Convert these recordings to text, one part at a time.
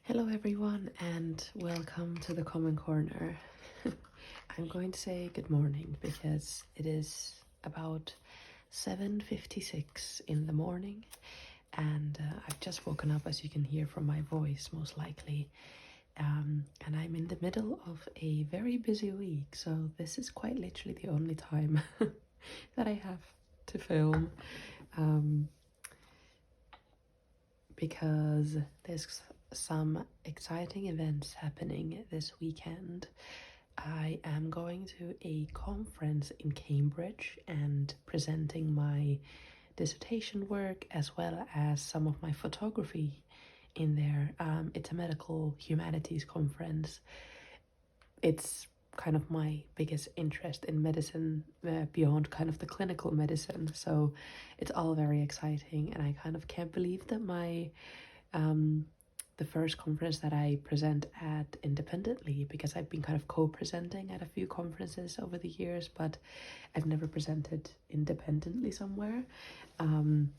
Hello everyone and welcome to the Common Corner. I'm going to say good morning because it is about 7:56 in the morning and I've just woken up, as you can hear from my voice most likely, and I'm in the middle of a very busy week, so this is quite literally the only time that I have to film, because there's some exciting events happening this weekend. I am going to a conference in Cambridge and presenting my dissertation work as well as some of my photography in there. It's a medical humanities conference. It's kind of my biggest interest in medicine, beyond kind of the clinical medicine, so it's all very exciting, and I kind of can't believe that my the first conference that I present at independently, because I've been kind of co-presenting at a few conferences over the years, but I've never presented independently somewhere, and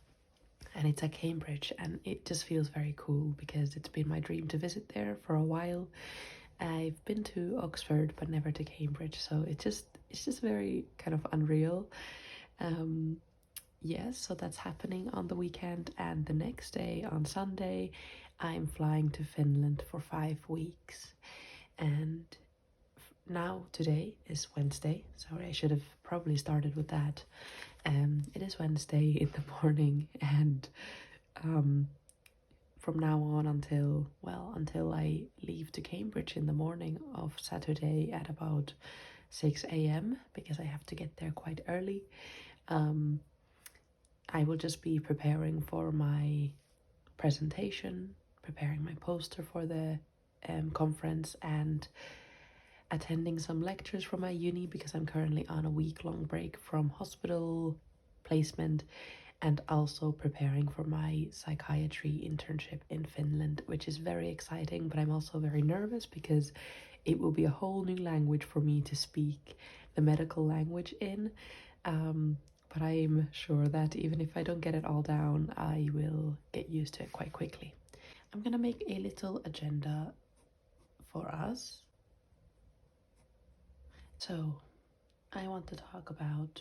it's at Cambridge, and it just feels very cool because it's been my dream to visit there for a while. I've been to Oxford but never to Cambridge, so it's just very kind of unreal. Yes, so that's happening on the weekend, and the next day on Sunday I'm flying to Finland for 5 weeks. And now today is Wednesday. Sorry, I should have probably started with that. It is Wednesday in the morning, and from now on until I leave to Cambridge in the morning of Saturday at about 6 a.m. because I have to get there quite early, I will just be preparing for my presentation, preparing my poster for the conference, and attending some lectures from my uni because I'm currently on a week-long break from hospital placement, and also preparing for my psychiatry internship in Finland, which is very exciting, but I'm also very nervous because it will be a whole new language for me to speak the medical language in. But I'm sure that even if I don't get it all down, I will get used to it quite quickly. I'm gonna make a little agenda for us. So I want to talk about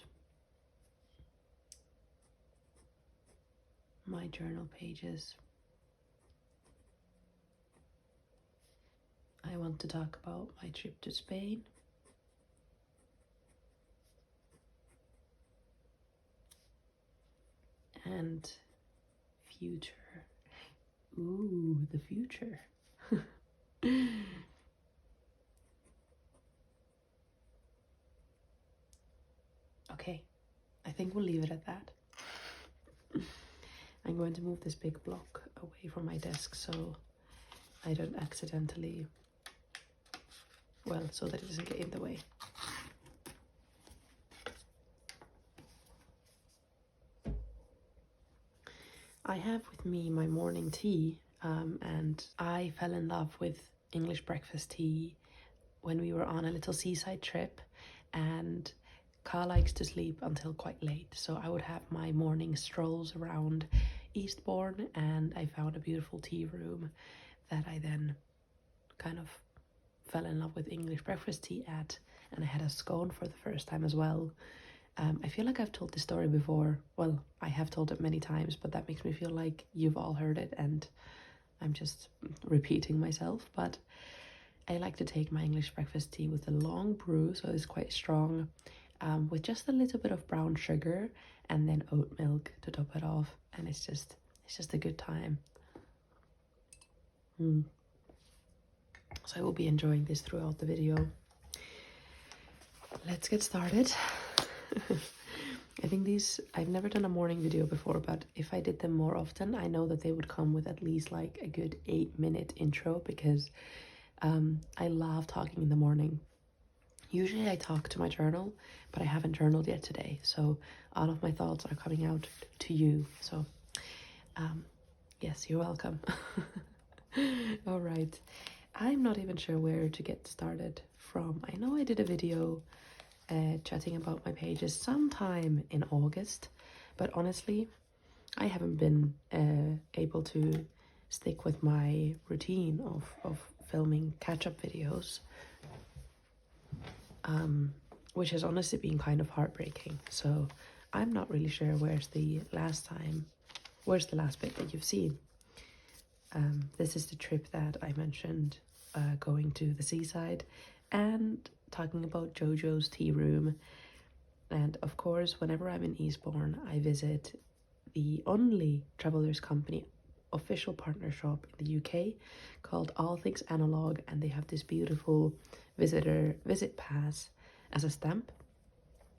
my journal pages. I want to talk about my trip to Spain. And future. Ooh, the future. Okay, I think we'll leave it at that. I'm going to move this big block away from my desk so I don't accidentally, so that it doesn't get in the way. I have with me my morning tea, and I fell in love with English breakfast tea when we were on a little seaside trip, and Ka likes to sleep until quite late, so I would have my morning strolls around Eastbourne, and I found a beautiful tea room that I then kind of fell in love with English breakfast tea at, and I had a scone for the first time as well. I feel like I've told this story before. Well, I have told it many times, but that makes me feel like you've all heard it and I'm just repeating myself. But I like to take my English breakfast tea with a long brew, so it's quite strong, with just a little bit of brown sugar and then oat milk to top it off, and it's just a good time. So I will be enjoying this throughout the video. Let's get started. I think I've never done a morning video before, but if I did them more often, I know that they would come with at least like a good 8-minute intro, because I love talking in the morning. Usually I talk to my journal, but I haven't journaled yet today, so all of my thoughts are coming out to you. So yes, you're welcome. All right, I'm not even sure where to get started from. I know I did a video chatting about my pages sometime in August, but honestly I haven't been able to stick with my routine of filming catch-up videos, which has honestly been kind of heartbreaking. So I'm not really sure where's the last bit that you've seen. This is the trip that I mentioned, going to the seaside and talking about Jojo's tea room. And of course, whenever I'm in Eastbourne, I visit the only Travellers Company official partner shop in the UK called All Things Analog, and they have this beautiful visit pass as a stamp.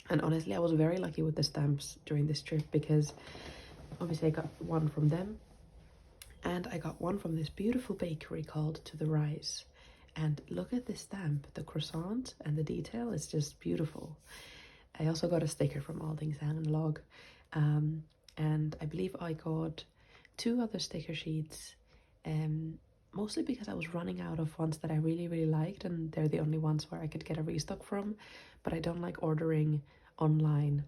And honestly, I was very lucky with the stamps during this trip, because obviously I got one from them, and I got one from this beautiful bakery called To The Rise. And look at this stamp, the croissant and the detail is just beautiful. I also got a sticker from All Things Analog, and I believe I got 2 other sticker sheets, mostly because I was running out of ones that I really, really liked, and they're the only ones where I could get a restock from, but I don't like ordering online,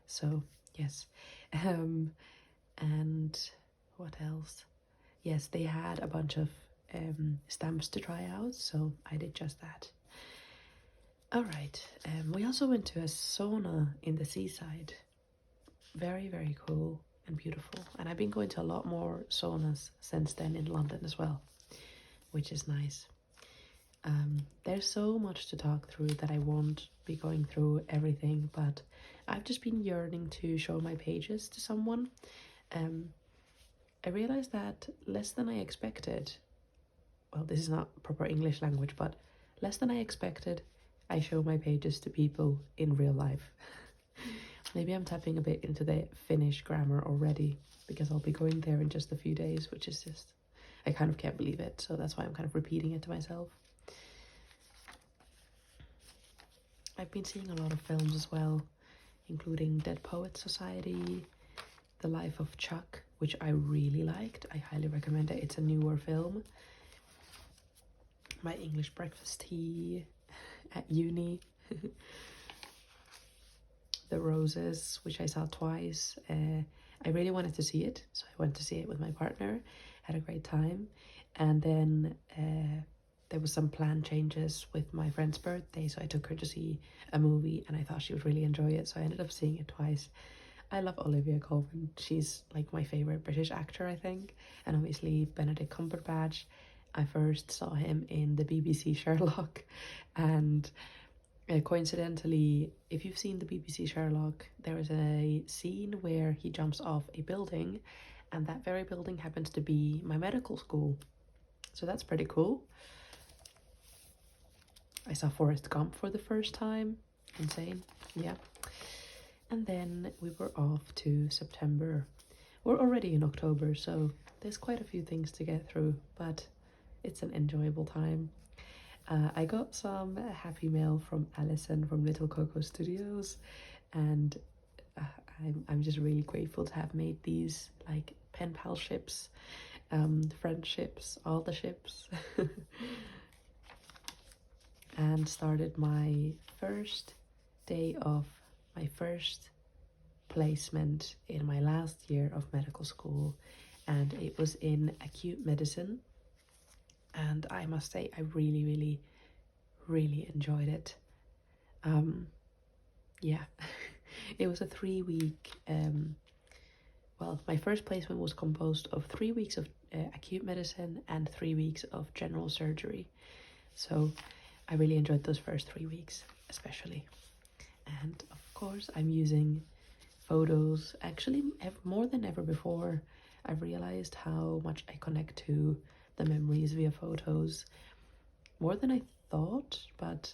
so yes. And what else? Yes, they had a bunch of stamps to try out, so I did just that. Alright, we also went to a sauna in the seaside. Very, very cool and beautiful. And I've been going to a lot more saunas since then in London as well, which is nice. There's so much to talk through that I won't be going through everything, but I've just been yearning to show my pages to someone. I realized that less than I expected, well, this is not proper English language, but less than I expected, I show my pages to people in real life. Maybe I'm tapping a bit into the Finnish grammar already, because I'll be going there in just a few days, which is just, I kind of can't believe it, so that's why I'm kind of repeating it to myself. I've been seeing a lot of films as well, including Dead Poets Society, The Life of Chuck, which I really liked. I highly recommend it. It's a newer film. My English breakfast tea at uni. The Roses, which I saw twice. I really wanted to see it, so I went to see it with my partner, had a great time. And then there was some plan changes with my friend's birthday, so I took her to see a movie, and I thought she would really enjoy it, so I ended up seeing it twice. I love Olivia Colman. She's like my favorite British actor, I think. And obviously Benedict Cumberbatch. I first saw him in the BBC Sherlock, and coincidentally, if you've seen the BBC Sherlock, there is a scene where he jumps off a building, and that very building happens to be my medical school. So that's pretty cool. I saw Forrest Gump for the first time. Insane. Yeah. And then we were off to September. We're already in October, so there's quite a few things to get through, but it's an enjoyable time. I got some happy mail from Alison from Little Coco Studios, and I'm just really grateful to have made these like pen pal ships, friendships, all the ships, and started my first day of my first placement in my last year of medical school, and it was in acute medicine. And I must say, I really, really, really enjoyed it. Yeah, it was a 3-week, well, my first placement was composed of 3 weeks of acute medicine and 3 weeks of general surgery. So I really enjoyed those first 3 weeks, especially. And of course, I'm using photos. Actually, more than ever before, I've realized how much I connect to the memories via photos, more than I thought. But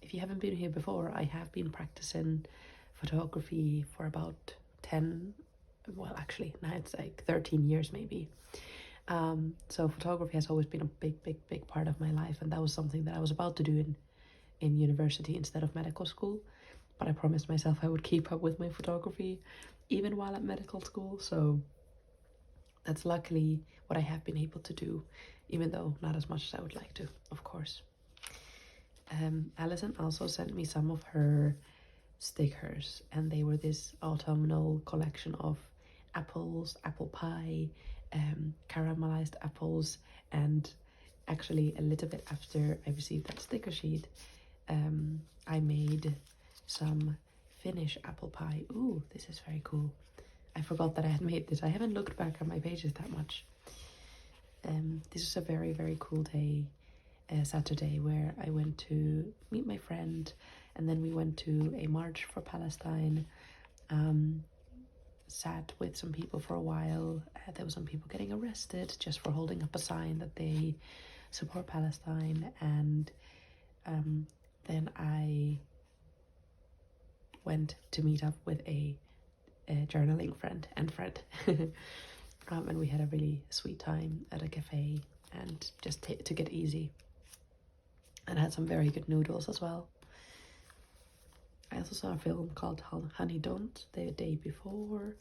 if you haven't been here before, I have been practicing photography for about 10, well, actually now it's like 13 years maybe. So photography has always been a big part of my life, and that was something that I was about to do in university instead of medical school, but I promised myself I would keep up with my photography even while at medical school. So that's luckily what I have been able to do, even though not as much as I would like to, of course. Alison also sent me some of her stickers, and they were this autumnal collection of apples, apple pie, caramelized apples, and actually a little bit after I received that sticker sheet, I made some Finnish apple pie. Ooh, this is very cool. I forgot that I had made this. I haven't looked back on my pages that much. This was a very, very cool day, Saturday, where I went to meet my friend, and then we went to a march for Palestine, sat with some people for a while. There were some people getting arrested just for holding up a sign that they support Palestine, and then I went to meet up with a journaling friend, and we had a really sweet time at a cafe and just took it easy, and had some very good noodles as well. I also saw a film called Honey Don't the day before,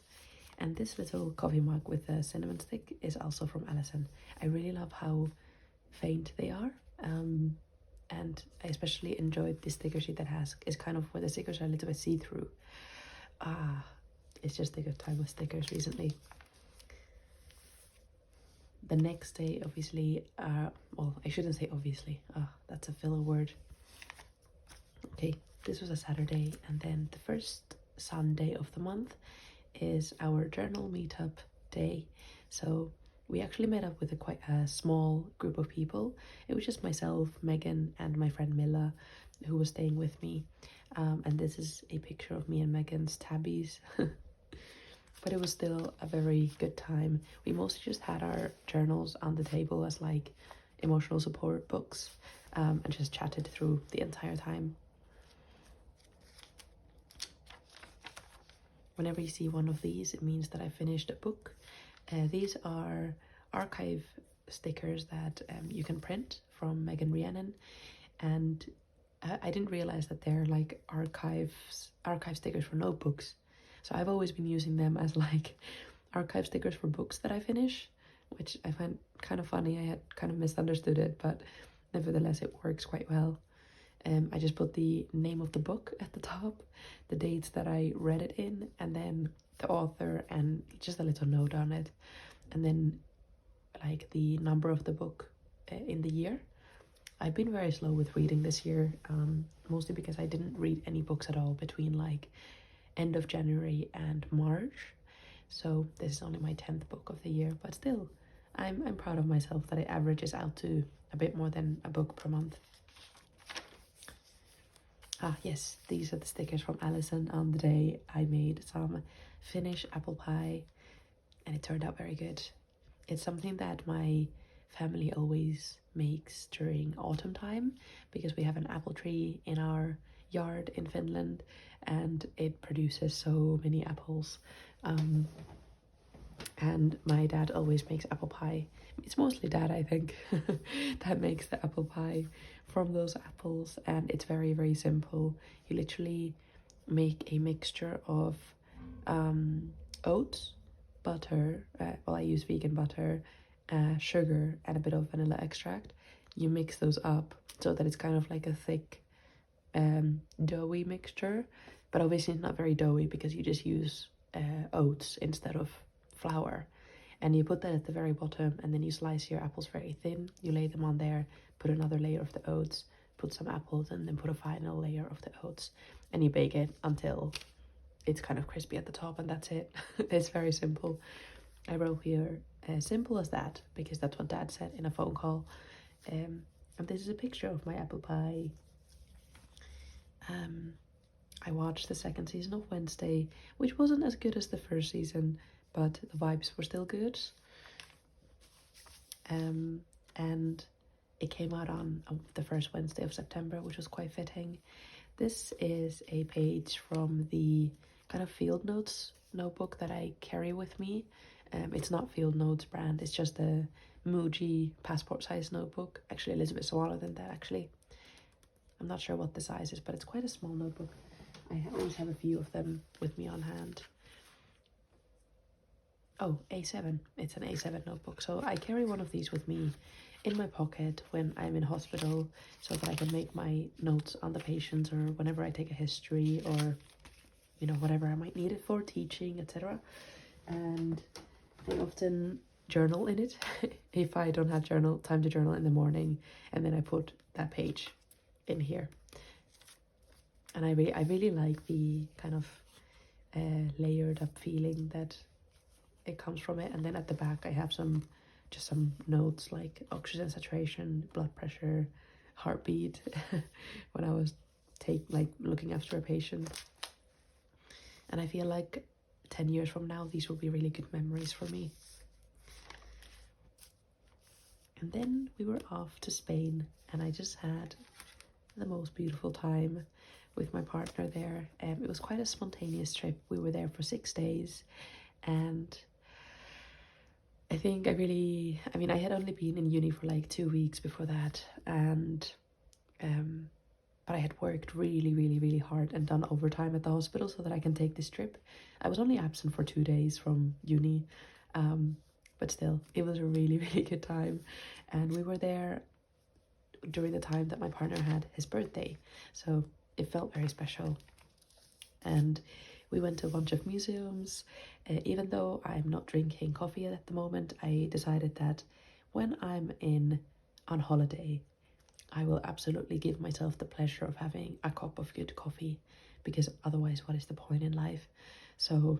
and this little coffee mug with a cinnamon stick is also from Alison. I really love how faint they are, and I especially enjoyed the sticker sheet that is kind of where the stickers are a little bit see-through. It's just a good time with stickers recently. The next day, obviously, well, I shouldn't say obviously, that's a filler word. Okay, this was a Saturday, and then the first Sunday of the month is our journal meetup day. So we actually met up with quite a small group of people. It was just myself, Megan, and my friend Milla, who was staying with me. And this is a picture of me and Megan's tabbies. But it was still a very good time. We mostly just had our journals on the table as like emotional support books, and just chatted through the entire time. Whenever you see one of these, it means that I finished a book. These are archive stickers that you can print from Megan Rhiannon, and I didn't realize that they're like archive stickers for notebooks. So I've always been using them as like archive stickers for books that I finish, which I find kind of funny. I had kind of misunderstood it, but nevertheless it works quite well. I just put the name of the book at the top, the dates that I read it in, and then the author and just a little note on it, and then like the number of the book in the year. I've been very slow with reading this year, mostly because I didn't read any books at all between like end of January and March. So this is only my 10th book of the year, but still, I'm proud of myself that it averages out to a bit more than a book per month. Yes, these are the stickers from Alison. On the day I made some Finnish apple pie, and it turned out very good. It's something that my family always makes during autumn time, because we have an apple tree in our yard in Finland, and it produces so many apples. And my dad always makes apple pie. It's mostly dad, I think, that makes the apple pie from those apples, and it's very, very simple. You literally make a mixture of oats, butter, well, I use vegan butter, sugar, and a bit of vanilla extract. You mix those up so that it's kind of like a thick doughy mixture, but obviously it's not very doughy because you just use oats instead of flour. And you put that at the very bottom, and then you slice your apples very thin, you lay them on there, put another layer of the oats, put some apples, and then put a final layer of the oats, and you bake it until it's kind of crispy at the top, and that's it. It's very simple. I wrote here simple as that because that's what dad said in a phone call. And this is a picture of my apple pie. I watched the second season of Wednesday, which wasn't as good as the first season, but the vibes were still good. And it came out on the first Wednesday of September, which was quite fitting. This is a page from the kind of field notes notebook that I carry with me. It's not Field Notes brand, it's just a Muji passport size notebook. Actually a little bit smaller than that, actually. I'm not sure what the size is, but it's quite a small notebook. I always have a few of them with me on hand. Oh, A7. It's an A7 notebook. So I carry one of these with me in my pocket when I'm in hospital, so that I can make my notes on the patients, or whenever I take a history, or, you know, whatever I might need it for, teaching, etc. And I often journal in it if I don't have time to journal in the morning, and then I put that page in here. And I really like the kind of layered up feeling that it comes from it. And then at the back I have some notes like oxygen saturation, blood pressure, heartbeat when I was looking after a patient. And I feel like 10 years from now these will be really good memories for me. And then we were off to Spain, and I just had the most beautiful time with my partner there. It was quite a spontaneous trip. We were there for 6 days, and I think I had only been in uni for like 2 weeks before that, and but I had worked really, really, really hard and done overtime at the hospital so that I can take this trip. I was only absent for 2 days from uni, but still, it was a really, really good time. And we were there during the time that my partner had his birthday, so it felt very special. And we went to a bunch of museums. Even though I'm not drinking coffee at the moment, I decided that when I'm on holiday, I will absolutely give myself the pleasure of having a cup of good coffee, because otherwise what is the point in life? So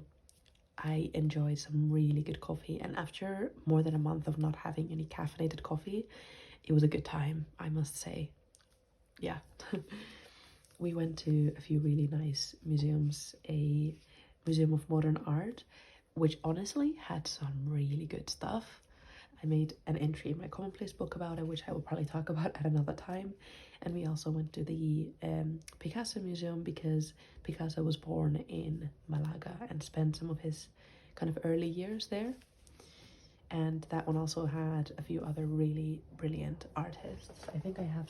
I enjoyed some really good coffee, and after more than a month of not having any caffeinated coffee, it was a good time, I must say. Yeah. We went to a few really nice museums, a museum of modern art, which honestly had some really good stuff. I made an entry in my commonplace book about it, which I will probably talk about at another time. And we also went to the Picasso Museum, because Picasso was born in Malaga and spent some of his kind of early years there. And that one also had a few other really brilliant artists. I think I have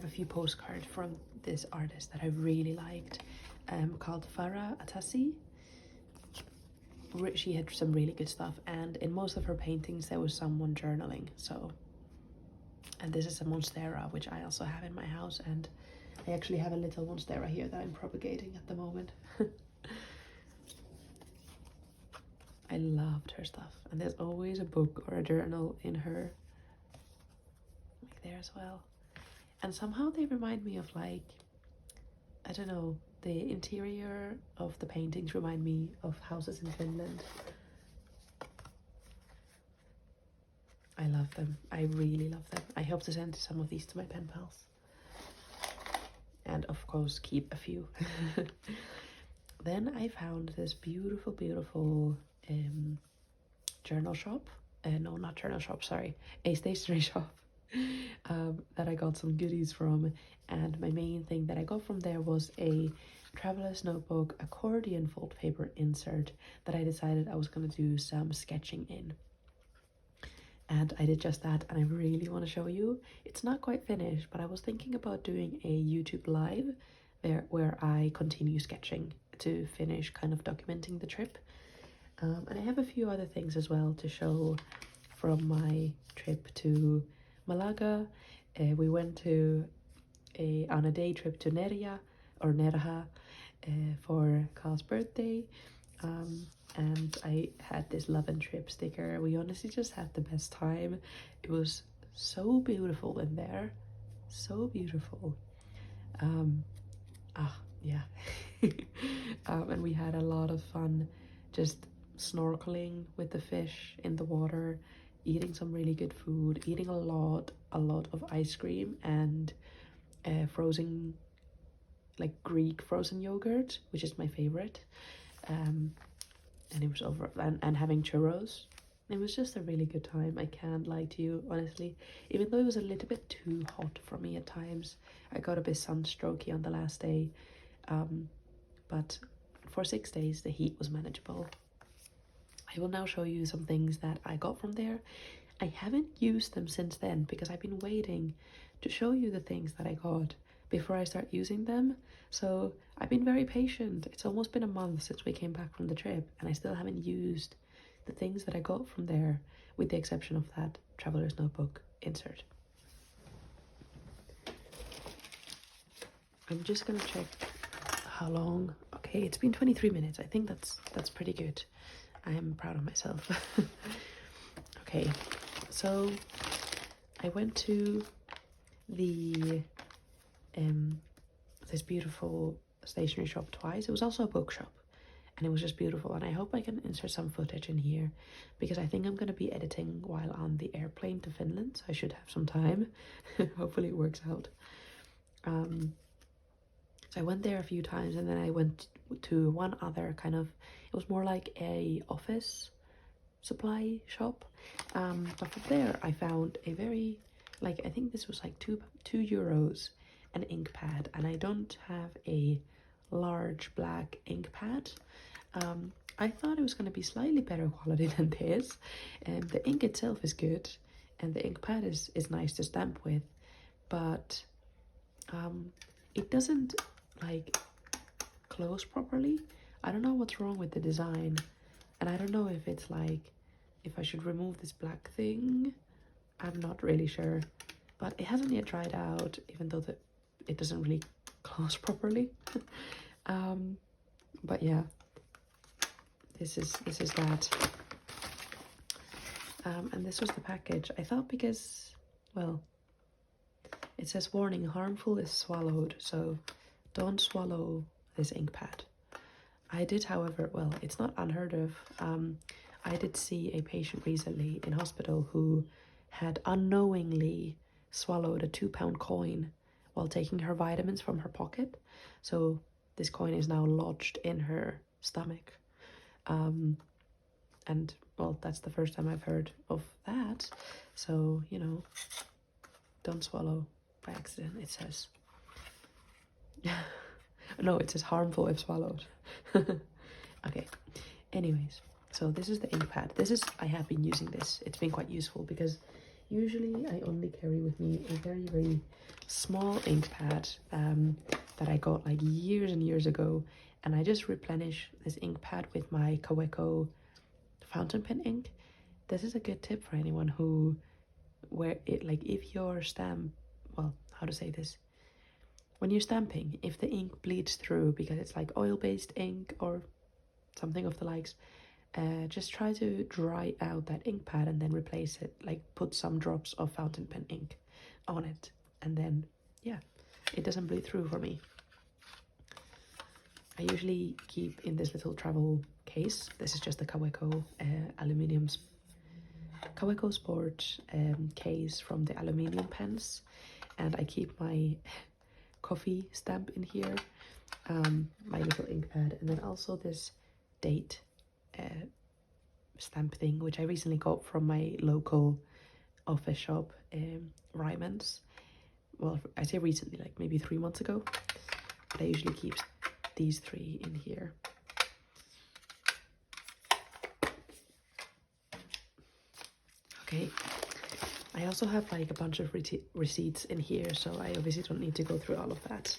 a few postcards from this artist that I really liked, called Farah Atassi. She had some really good stuff, and in most of her paintings there was someone journaling. So, and this is a monstera, which I also have in my house, and I actually have a little monstera here that I'm propagating at the moment. I loved her stuff, and there's always a book or a journal in her, like there as well. And somehow they remind me of, like, I don't know, the interior of the paintings remind me of houses in Finland. I love them. I really love them. I hope to send some of these to my pen pals. And of course keep a few. Then I found this beautiful, beautiful journal shop. No, not journal shop, sorry. A stationery shop. That I got some goodies from, and my main thing that I got from there was a traveler's notebook accordion fold paper insert that I decided I was going to do some sketching in. And I did just that, and I really want to show you. It's not quite finished, but I was thinking about doing a YouTube live where I continue sketching to finish kind of documenting the trip. And I have a few other things as well to show from my trip to Malaga. We went on a day trip to Nerja for Carl's birthday, and I had this love and trip sticker. We honestly just had the best time. It was so beautiful in there, so beautiful. Yeah. And we had a lot of fun just snorkeling with the fish in the water, eating some really good food, eating a lot of ice cream and frozen, like Greek frozen yogurt, which is my favorite. And it was and having churros. It was just a really good time. I can't lie to you, honestly. Even though it was a little bit too hot for me at times, I got a bit sunstrokey on the last day. But for 6 days, the heat was manageable. I will now show you some things that I got from there. I haven't used them since then because I've been waiting to show you the things that I got before I start using them. So I've been very patient. It's almost been a month since we came back from the trip, and I still haven't used the things that I got from there, with the exception of that traveler's notebook insert. I'm just gonna check how long Okay, it's been 23 minutes. I think that's pretty good. I am proud of myself. Okay, so I went to the this beautiful stationery shop twice. It was also a bookshop, and it was just beautiful. And I hope I can insert some footage in here, because I think I'm going to be editing while on the airplane to Finland, so I should have some time. Hopefully it works out. So I went there a few times, and then I went to one other kind of, it was more like a office supply shop. But from there I found a very, like, I think this was like two euros an ink pad, and I don't have a large black ink pad. I thought it was going to be slightly better quality than this, and the ink itself is good, and the ink pad is nice to stamp with, but it doesn't like close properly. I don't know what's wrong with the design, and I don't know if it's like, if I should remove this black thing. I'm not really sure, but it hasn't yet dried out, even though it doesn't really close properly. But yeah, this is that. And this was the package. I thought, because, well, it says warning, harmful is swallowed, so don't swallow this ink pad. I did, however, well, it's not unheard of. I did see a patient recently in hospital who had unknowingly swallowed a £2 coin while taking her vitamins from her pocket. So this coin is now lodged in her stomach. And, well, that's the first time I've heard of that. So, you know, don't swallow by accident, it says. No, it says harmful if swallowed. Okay, anyways, so this is the ink pad. I have been using this. It's been quite useful, because usually I only carry with me a very, very small ink pad that I got like years and years ago, and I just replenish this ink pad with my Kaweco fountain pen ink. This is a good tip for anyone who, if your stamp, well, how to say this, when you're stamping, if the ink bleeds through because it's like oil-based ink or something of the likes, just try to dry out that ink pad and then replace it, like put some drops of fountain pen ink on it, and then, yeah, it doesn't bleed through for me. I usually keep in this little travel case. This is just the Kaweco Kaweco Sport case from the aluminium pens, and I keep my coffee stamp in here, my little ink pad, and then also this date stamp thing, which I recently got from my local office shop, Ryman's. Well, I say recently, like maybe 3 months ago, but I usually keep these three in here. Okay, I also have like a bunch of receipts in here, so I obviously don't need to go through all of that.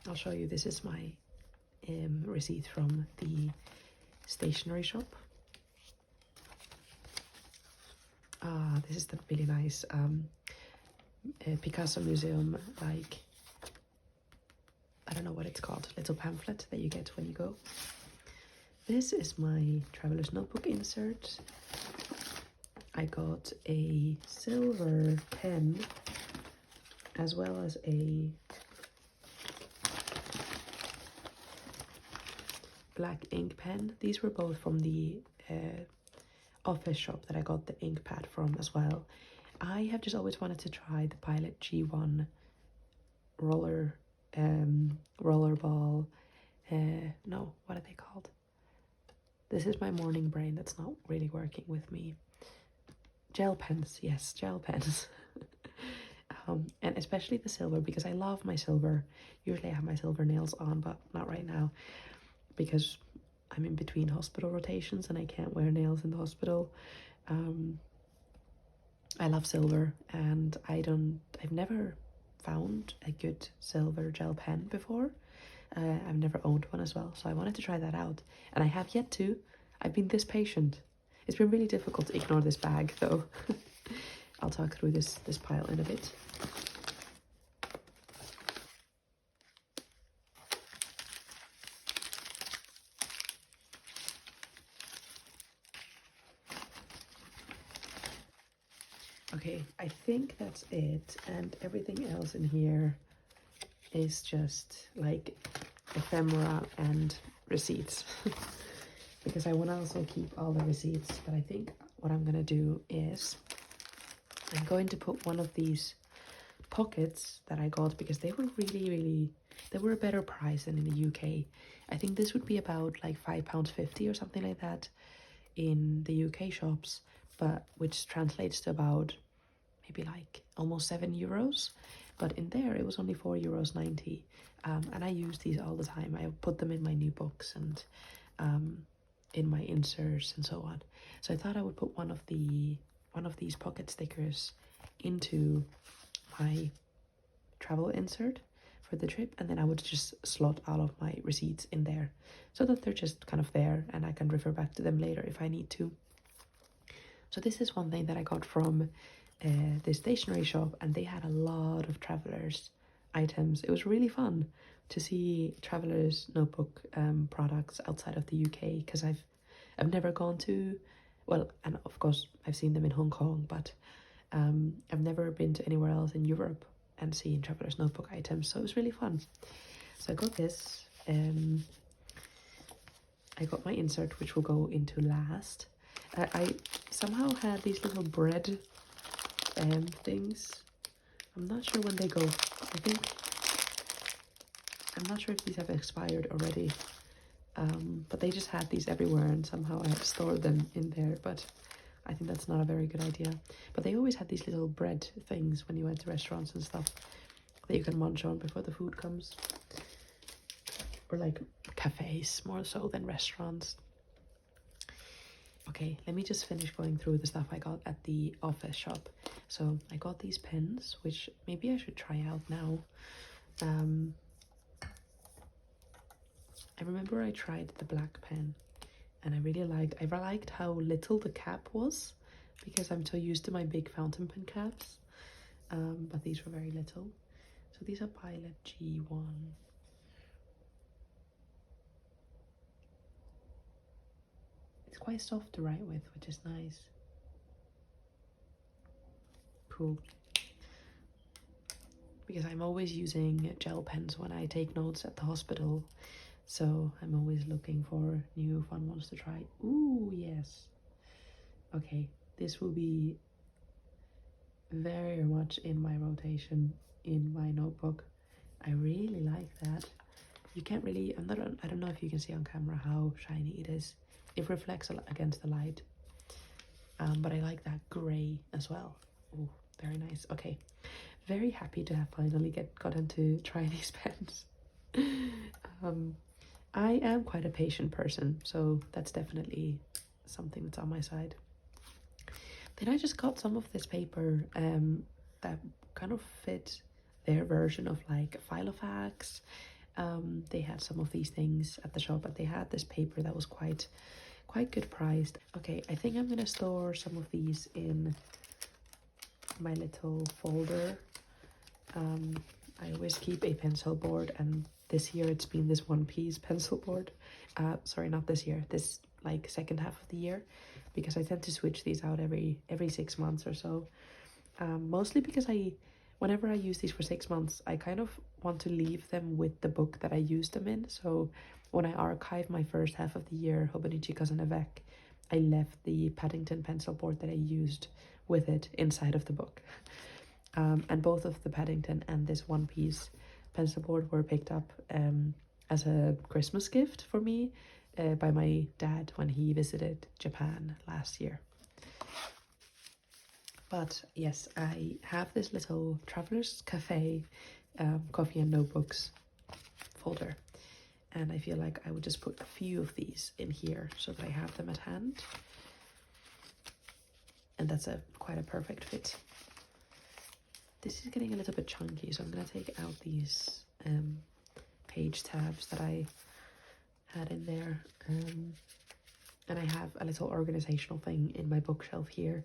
I'll show you. This is my receipt from the stationery shop. This is the really nice Picasso Museum, like, I don't know what it's called, little pamphlet that you get when you go. This is my traveler's notebook insert. I got a silver pen as well as a black ink pen. These were both from the office shop that I got the ink pad from as well. I have just always wanted to try the Pilot G1 rollerball. No, what are they called? This is my morning brain that's not really working with me. Gel pens, yes, gel pens. And especially the silver, because I love my silver. Usually I have my silver nails on, but not right now, because I'm in between hospital rotations and I can't wear nails in the hospital. I love silver, and I've never found a good silver gel pen before. I've never owned one as well, so I wanted to try that out, and I have yet to. I've been this patient. It's been really difficult to ignore this bag, though. I'll talk through this pile in a bit. Okay, I think that's it, and everything else in here is just like ephemera and receipts. Because I want to also keep all the receipts, but I think what I'm gonna do is I'm going to put one of these pockets that I got, because they were really, they were a better price than in the UK. I think this would be about like £5.50 or something like that in the UK shops, but which translates to about maybe like almost €7. But in there it was only €4.90. And I use these all the time. I put them in my new books and in my inserts and so on. So I thought I would put one of these pocket stickers into my travel insert for the trip, and then I would just slot all of my receipts in there so that they're just kind of there and I can refer back to them later if I need to. So this is one thing that I got from the stationery shop, and they had a lot of travelers items. It was really fun to see travelers notebook products outside of the UK, because I've never gone to, well, and of course I've seen them in Hong Kong, but I've never been to anywhere else in Europe and seen travelers notebook items, so it was really fun. So I got this. I got my insert, which will go into last. I somehow had these little bread things. I'm not sure when they go. I'm not sure if these have expired already. But they just had these everywhere, and somehow I had stored them in there, but I think that's not a very good idea. But they always had these little bread things when you went to restaurants and stuff that you can munch on before the food comes. Or like cafes, more so than restaurants. Okay, let me just finish going through the stuff I got at the office shop. So I got these pens, which maybe I should try out now. I remember I tried the black pen, and I liked how little the cap was, because I'm so used to my big fountain pen caps. But these were very little. So these are Pilot G1. It's quite soft to write with, which is nice. Cool. Because I'm always using gel pens when I take notes at the hospital, so I'm always looking for new fun ones to try. Ooh, yes. Okay, this will be very much in my rotation in my notebook. I really like that. You can't really, I don't know if you can see on camera how shiny it is. It reflects against the light. But I like that grey as well. Oh, very nice. Okay, very happy to have finally gotten to try these pens. I am quite a patient person, so that's definitely something that's on my side. Then I just got some of this paper that kind of fit their version of like Filofax. They had some of these things at the shop, but they had this paper that was quite good priced. Okay, I think I'm gonna store some of these in my little folder. I always keep a pencil board, and this year it's been this one-piece pencil board. Sorry, not this year, this like second half of the year, because I tend to switch these out every 6 months or so. Mostly because whenever I use these for 6 months, I kind of want to leave them with the book that I used them in. So when I archive my first half of the year, Hobonichi Cousin Avec, I left the Paddington pencil board that I used with it inside of the book. And both of the Paddington and this one-piece pencil board were picked up as a Christmas gift for me by my dad when he visited Japan last year. But yes, I have this little Traveler's Cafe coffee and notebooks folder, and I feel like I would just put a few of these in here so that I have them at hand, and that's quite a perfect fit. This is getting a little bit chunky, so I'm going to take out these page tabs that I had in there, and I have a little organizational thing in my bookshelf here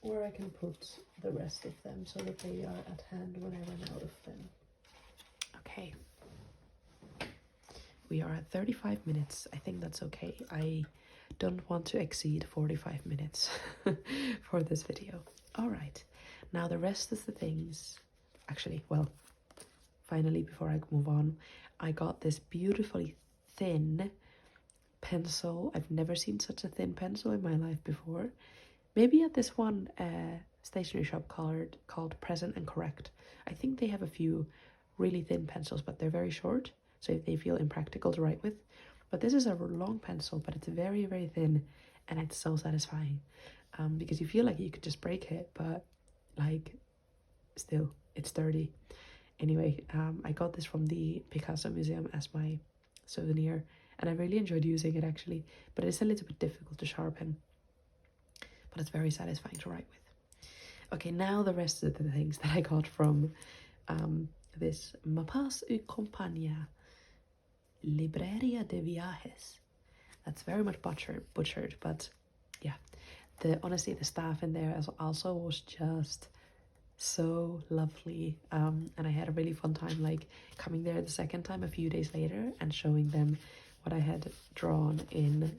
where I can put the rest of them so that they are at hand when I run out of them. Okay, we are at 35 minutes. I think that's okay. I don't want to exceed 45 minutes for this video. All right, now the rest of the things, actually, well, finally, before I move on, I got this beautifully thin pencil. I've never seen such a thin pencil in my life before. Maybe at this one stationery shop called Present and Correct. I think they have a few really thin pencils, but they're very short, so they feel impractical to write with. But this is a long pencil, but it's very, very thin, and it's so satisfying. Because you feel like you could just break it, but like still, it's sturdy. Anyway, I got this from the Picasso Museum as my souvenir, and I really enjoyed using it actually, but it's a little bit difficult to sharpen, but it's very satisfying to write with. Okay, now the rest of the things that I got from this Mapas y Compañía Librería de Viajes. That's very much butchered, but yeah, honestly the staff in there also was just so lovely, and I had a really fun time like coming there the second time a few days later and showing them what I had drawn in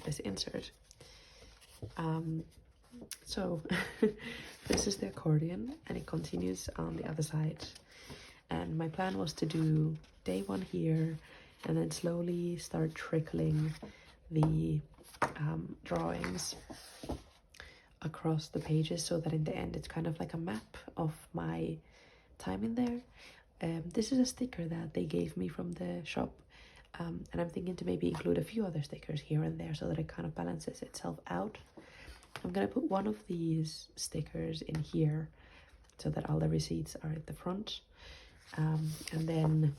this insert. So this is the accordion, and it continues on the other side, and my plan was to do day one here and then slowly start trickling the drawings across the pages, so that in the end it's kind of like a map of my time in there. This is a sticker that they gave me from the shop, and I'm thinking to maybe include a few other stickers here and there so that it kind of balances itself out. I'm gonna put one of these stickers in here so that all the receipts are at the front, and then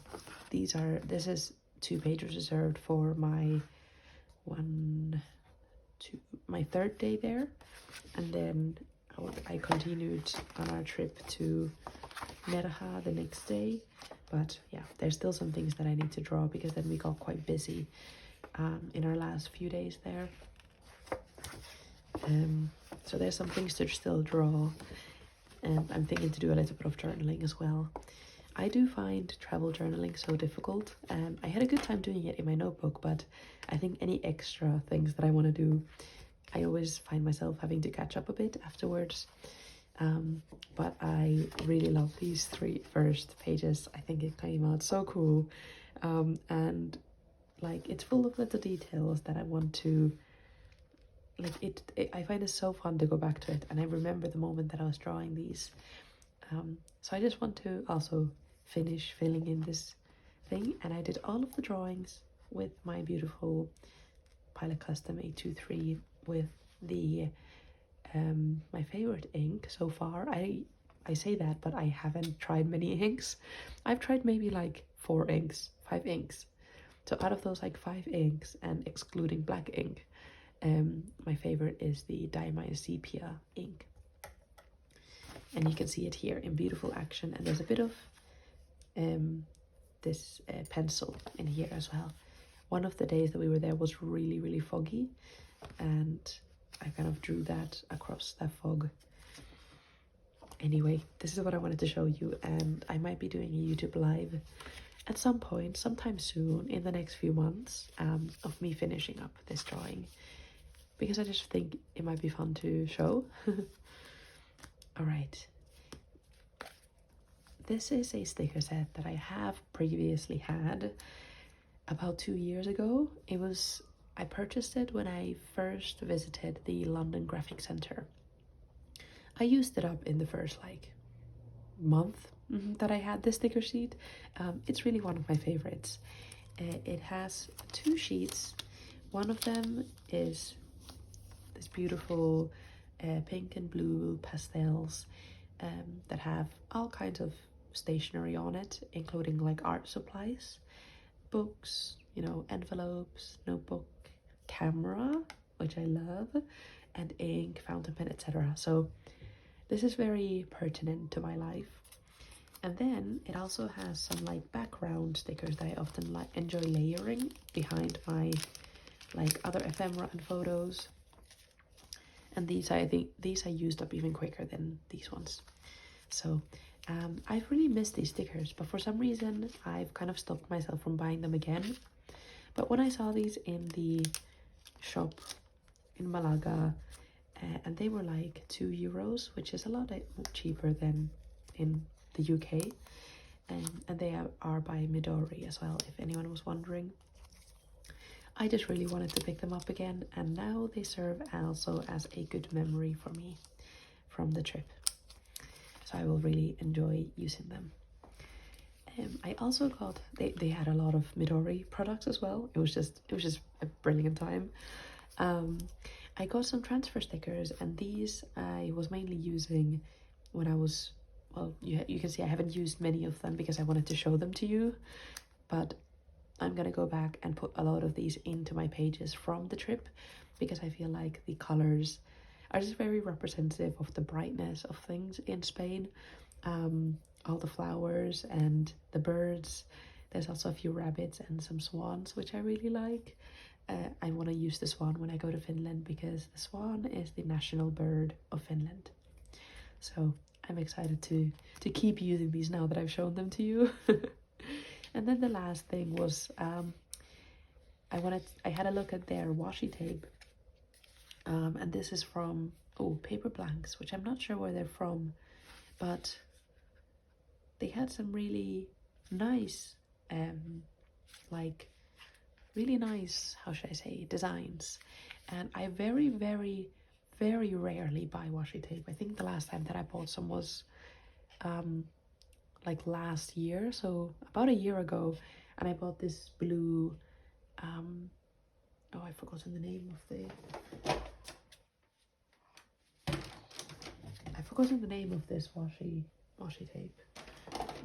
this is 2 pages reserved for my my third day there, and then I continued on our trip to Nerja the next day. But yeah, there's still some things that I need to draw because then we got quite busy in our last few days there. So there's some things to still draw, and I'm thinking to do a little bit of journaling as well. I do find travel journaling so difficult. I had a good time doing it in my notebook, but I think any extra things that I want to do, I always find myself having to catch up a bit afterwards. But I really love these 3 first pages. I think it came out so cool, and like it's full of little details that I want to like. I find it so fun to go back to it, and I remember the moment that I was drawing these. So I just want to also finish filling in this thing, and I did all of the drawings with my beautiful Pilot Custom 823 with the my favorite ink so far. I say that, but I haven't tried many inks. I've tried maybe like 5 inks. So out of those like 5 inks, and excluding black ink, my favorite is the Diamine Sepia ink. And you can see it here in beautiful action, and there's a bit of this pencil in here as well. One of the days that we were there was really, really foggy, and I kind of drew that across that fog. Anyway, this is what I wanted to show you, and I might be doing a YouTube live at some point, sometime soon, in the next few months, of me finishing up this drawing, because I just think it might be fun to show. All right. This is a sticker set that I have previously had about 2 years ago. I purchased it when I first visited the London Graphic Centre. I used it up in the first like month that I had this sticker sheet. It's really one of my favorites. It has 2 sheets. One of them is this beautiful pink and blue pastels that have all kinds of stationery on it, including like art supplies, books, envelopes, notebook, camera, which I love, and ink, fountain pen, etc. So this is very pertinent to my life. And then it also has some like background stickers that I often enjoy layering behind my like other ephemera and photos. And these I used up even quicker than these ones. So I've really missed these stickers, but for some reason I've kind of stopped myself from buying them again. But when I saw these in the shop in Malaga, and they were like €2, which is a lot cheaper than in the UK. And they are by Midori as well, if anyone was wondering. I just really wanted to pick them up again, and now they serve also as a good memory for me from the trip. So I will really enjoy using them. I also got, they had a lot of Midori products as well. It was just a brilliant time. I got some transfer stickers, and these I was mainly using when I was, well, you can see I haven't used many of them because I wanted to show them to you, but I'm gonna go back and put a lot of these into my pages from the trip because I feel like the colors are just very representative of the brightness of things in Spain. All the flowers and the birds. There's also a few rabbits and some swans, which I really like. I want to use the swan when I go to Finland because the swan is the national bird of Finland. So I'm excited to keep using these now that I've shown them to you. And then the last thing was I had a look at their washi tape, and this is from Paper Blanks, which I'm not sure where they're from, but they had some really nice really nice, how should I say, designs. And I very rarely buy washi tape. I think the last time that I bought some was like last year, so about a year ago, and I bought this blue I've forgotten the name of this washi tape,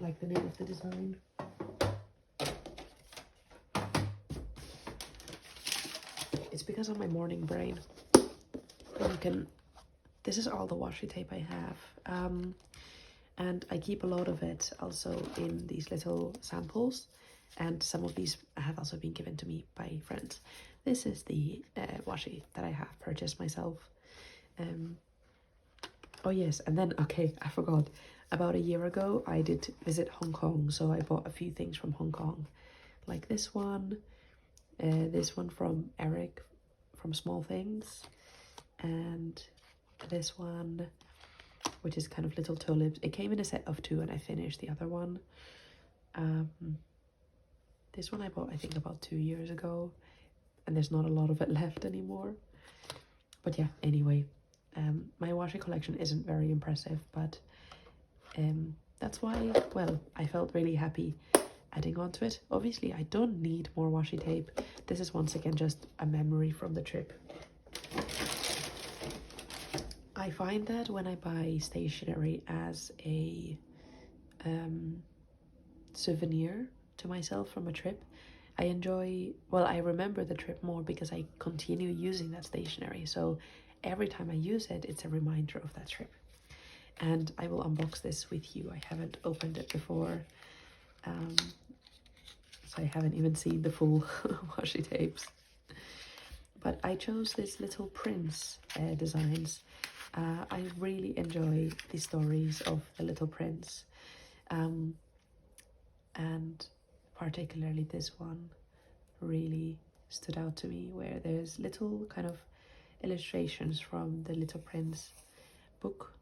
like the name of the design. It's because of my morning brain. This is all the washi tape I have, and I keep a lot of it also in these little samples, and some of these have also been given to me by friends. This is the washi that I have purchased myself. Oh yes, and then, okay, I forgot. About a year ago, I did visit Hong Kong, so I bought a few things from Hong Kong. Like this one from Eric from Small Things, and this one, which is kind of little tulips. It came in a set of 2 and I finished the other one. This one I bought, I think, about 2 years ago, and there's not a lot of it left anymore. But yeah, anyway, my washi collection isn't very impressive, but that's why, well, I felt really happy adding on to it. Obviously, I don't need more washi tape. This is once again just a memory from the trip. I find that when I buy stationery as a souvenir to myself from a trip, I remember the trip more because I continue using that stationery. So every time I use it, it's a reminder of that trip. And I will unbox this with you. I haven't opened it before, so I haven't even seen the full washi tapes. But I chose this little prince designs. I really enjoy the stories of the Little Prince, and particularly this one really stood out to me, where there's little kind of illustrations from the Little Prince book,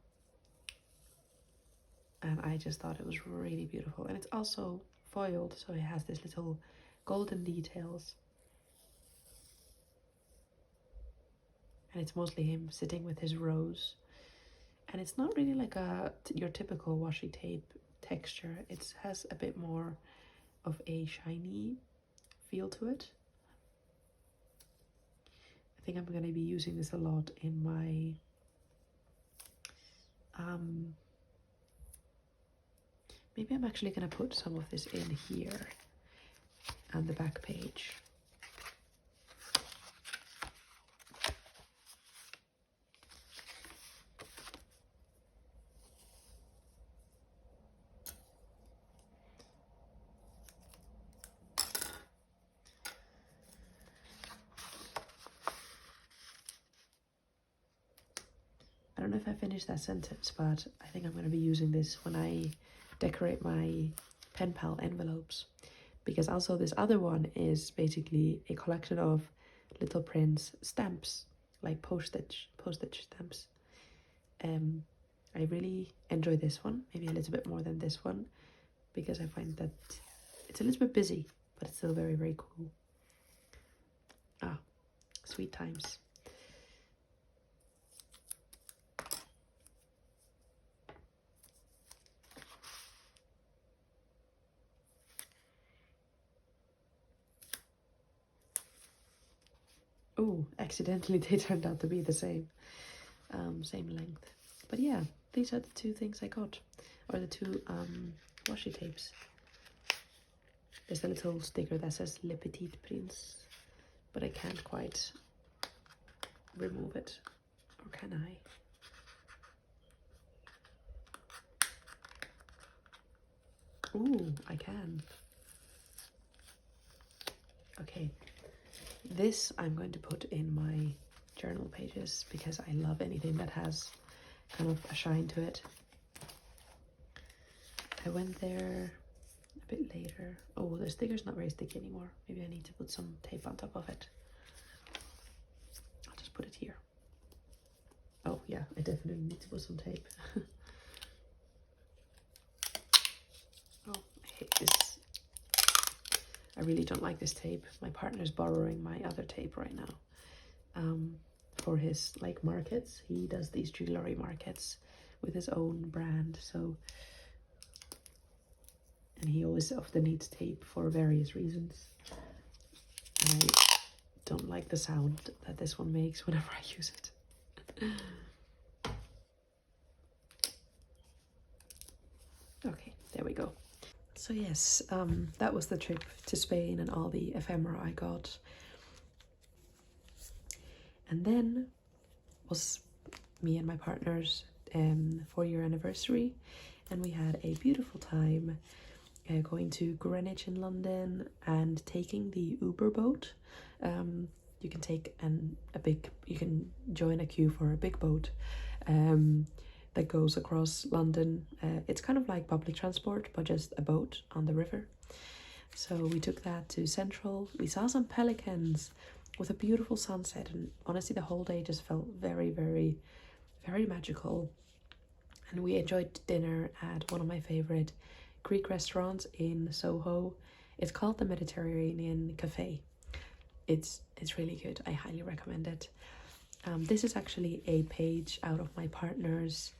and I just thought it was really beautiful. And it's also foiled, so it has this little golden details, and it's mostly him sitting with his rose. And it's not really like your typical washi tape texture. It has a bit more of a shiny feel to it. I think I'm going to be using this a lot in my maybe I'm actually going to put some of this in here and the back page. I don't know if I finished that sentence, but I think I'm going to be using this when I decorate my pen pal envelopes, because also this other one is basically a collection of Little Prince stamps, like postage postage stamps. I really enjoy this one, maybe a little bit more than this one, because I find that it's a little bit busy, but it's still very, very cool. Ah, sweet times. Oh, accidentally they turned out to be the same, same length. But yeah, these are the two things I got, or the two washi tapes. There's a little sticker that says Le Petit Prince, but I can't quite remove it, or can I? Ooh, I can. Okay, this I'm going to put in my journal pages because I love anything that has kind of a shine to it. I went there a bit later. Oh, the sticker's not very sticky anymore. Maybe I need to put some tape on top of it. I'll just put it here. Oh yeah, I definitely need to put some tape. Oh, I hate this. I really don't like this tape. My partner's borrowing my other tape right now. For his like markets. He does these jewelry markets with his own brand, so, and he always often needs tape for various reasons. And I don't like the sound that this one makes whenever I use it. Okay, there we go. So yes, that was the trip to Spain and all the ephemera I got. And then was me and my partner's 4-year anniversary, and we had a beautiful time going to Greenwich in London and taking the Uber boat. You can take you can join a queue for a big boat that goes across London. It's kind of like public transport, but just a boat on the river. So we took that to Central. We saw some pelicans with a beautiful sunset, and honestly the whole day just felt very, very, very magical. And we enjoyed dinner at one of my favorite Greek restaurants in Soho. It's called the Mediterranean Cafe. It's really good. I highly recommend it. This is actually a page out of my partner's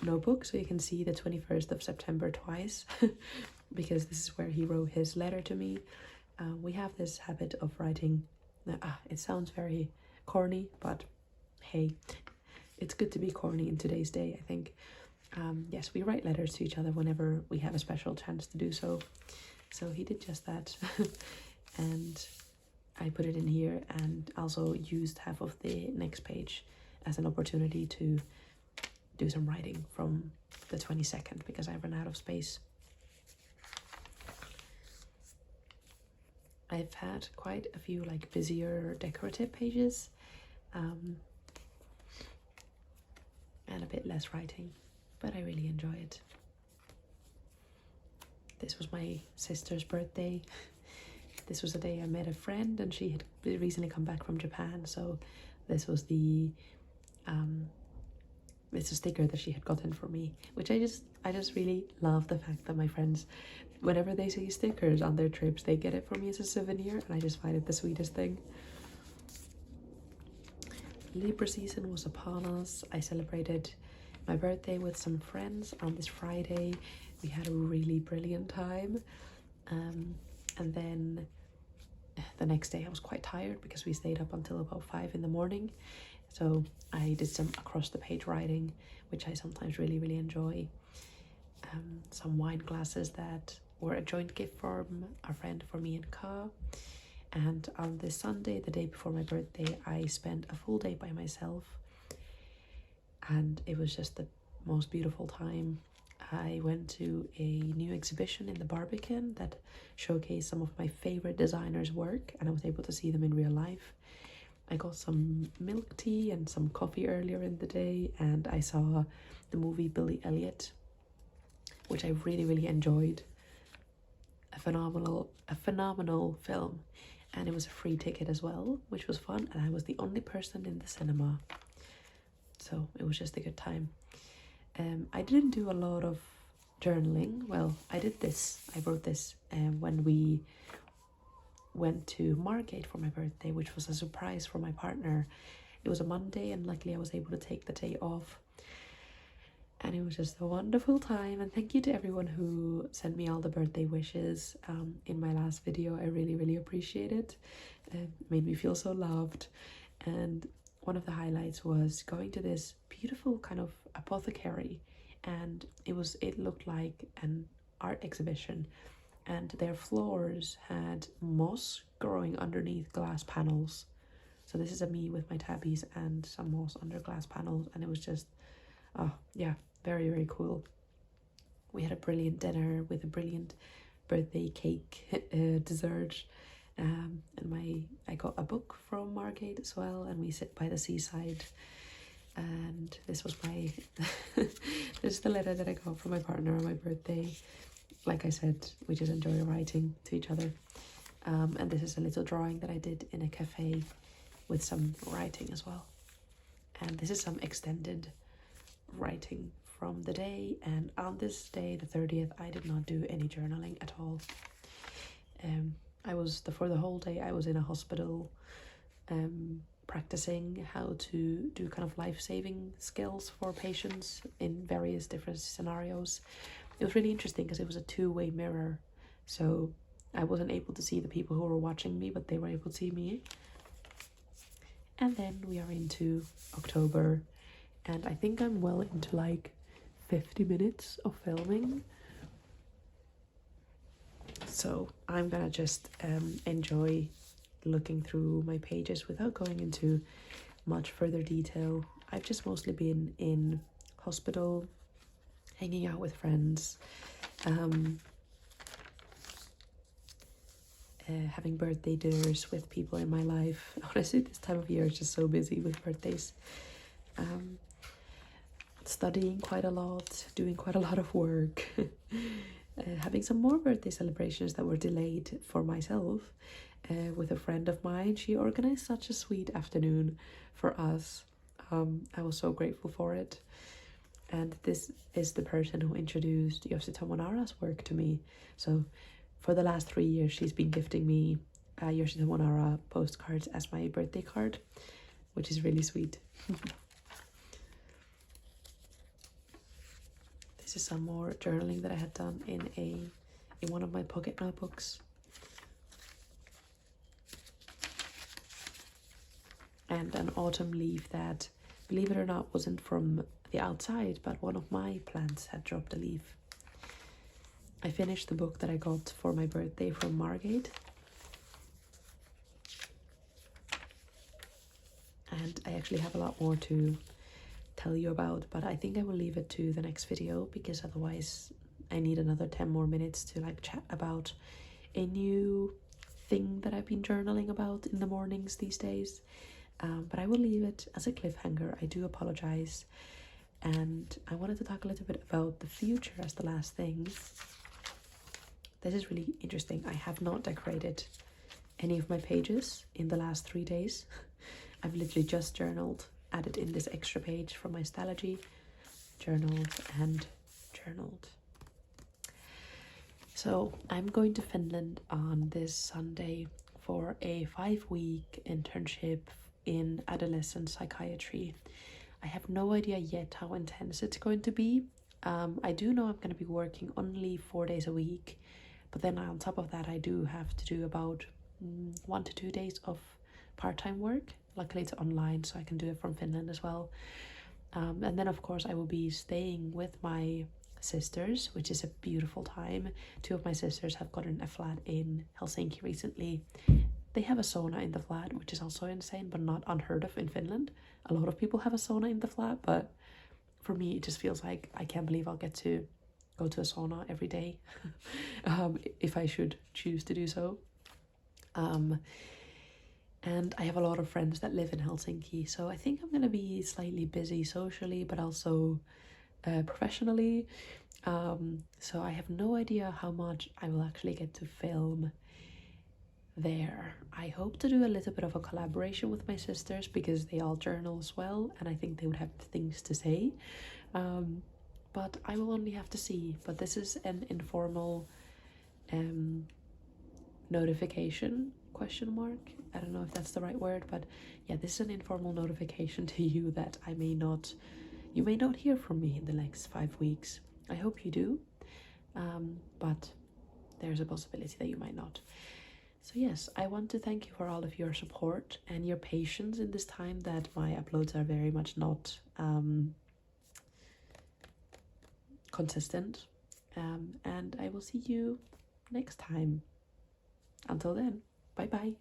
notebook, so you can see the 21st of September twice because this is where he wrote his letter to me. We have this habit of writing, it sounds very corny, but hey, it's good to be corny in today's day, I think. Yes, we write letters to each other whenever we have a special chance to do so. So he did just that. And I put it in here, and also used half of the next page as an opportunity to do some writing from the 22nd because I ran out of space. I've had quite a few like busier decorative pages, and a bit less writing, but I really enjoy it. This was my sister's birthday. This was the day I met a friend, and she had recently come back from Japan, so this was the it's a sticker that she had gotten for me, which I just really love the fact that my friends, whenever they see stickers on their trips, they get it for me as a souvenir, and I just find it the sweetest thing. Libra season was upon us. I celebrated my birthday with some friends on this Friday. We had a really brilliant time. And then the next day I was quite tired because we stayed up until about 5 in the morning. So I did some across the page writing, which I sometimes really, really enjoy. Some wine glasses that were a joint gift from a friend for me and Ka. And on this Sunday, the day before my birthday, I spent a full day by myself, and it was just the most beautiful time. I went to a new exhibition in the Barbican that showcased some of my favorite designers' work, and I was able to see them in real life. I got some milk tea and some coffee earlier in the day, and I saw the movie Billy Elliot, which I really, really enjoyed. A phenomenal film, and it was a free ticket as well, which was fun, and I was the only person in the cinema. so it was just a good time. I didn't do a lot of journaling. Well, I wrote this when we went to Margate for my birthday, which was a surprise for my partner. It was a Monday, and luckily I was able to take the day off. And it was just a wonderful time. And thank you to everyone who sent me all the birthday wishes in my last video. I really, really appreciate it. It made me feel so loved. And one of the highlights was going to this beautiful kind of apothecary, and it looked like an art exhibition, and their floors had moss growing underneath glass panels. So this is a me with my tabbies and some moss under glass panels, and it was just, oh yeah, very, very cool. We had a brilliant dinner with a brilliant birthday cake dessert. And I got a book from Margate as well, and we sit by the seaside. And this was my this is the letter that I got from my partner on my birthday. Like I said, we just enjoy writing to each other. And this is a little drawing that I did in a cafe with some writing as well. And this is some extended writing from the day. And on this day, the 30th, I did not do any journaling at all. For the whole day I was in a hospital practicing how to do kind of life-saving skills for patients in various different scenarios. It was really interesting because it was a two-way mirror, so I wasn't able to see the people who were watching me, but they were able to see me. And then we are into October, and I think I'm well into like 50 minutes of filming. So I'm gonna just enjoy looking through my pages without going into much further detail. I've just mostly been in hospital, hanging out with friends, having birthday dinners with people in my life. Honestly, this time of year is just so busy with birthdays. Studying quite a lot, doing quite a lot of work. Having some more birthday celebrations that were delayed for myself with a friend of mine. She organized such a sweet afternoon for us. I was so grateful for it. And this is the person who introduced Yoshito Monara's work to me. So for the last 3 years, she's been gifting me Yoshito Monara postcards as my birthday card, which is really sweet. This is some more journaling that I had done in one of my pocket notebooks. And an autumn leaf that, believe it or not, wasn't from the outside, but one of my plants had dropped a leaf. I finished the book that I got for my birthday from Margate. And I actually have a lot more to tell you about, but I think I will leave it to the next video, because otherwise I need another 10 more minutes to like chat about a new thing that I've been journaling about in the mornings these days. But I will leave it as a cliffhanger. I do apologize. And I wanted to talk a little bit about the future as the last thing. This is really interesting. I have not decorated any of my pages in the last 3 days. I've literally just journaled, added in this extra page from my Stalogy, journaled and journaled. So I'm going to Finland on this Sunday for a 5-week internship in adolescent psychiatry. I have no idea yet how intense it's going to be. I do know I'm going to be working only 4 days a week, but then on top of that I do have to do about 1 to 2 days of part-time work. Luckily it's online, so I can do it from Finland as well. And then of course I will be staying with my sisters, which is a beautiful time. 2 of my sisters have gotten a flat in Helsinki recently. They have a sauna in the flat, which is also insane, but not unheard of in Finland. A lot of people have a sauna in the flat, but for me it just feels like I can't believe I'll get to go to a sauna every day if I should choose to do so. And I have a lot of friends that live in Helsinki, so I think I'm going to be slightly busy socially, but also professionally. So I have no idea how much I will actually get to film there. I hope to do a little bit of a collaboration with my sisters because they all journal as well, and I think they would have things to say. But I will only have to see. But this is an informal notification, question mark. I don't know if that's the right word, but yeah, this is an informal notification to you that you may not hear from me in the next 5 weeks. I hope you do, but there's a possibility that you might not. So yes, I want to thank you for all of your support and your patience in this time that my uploads are very much not consistent. And I will see you next time. Until then, bye bye.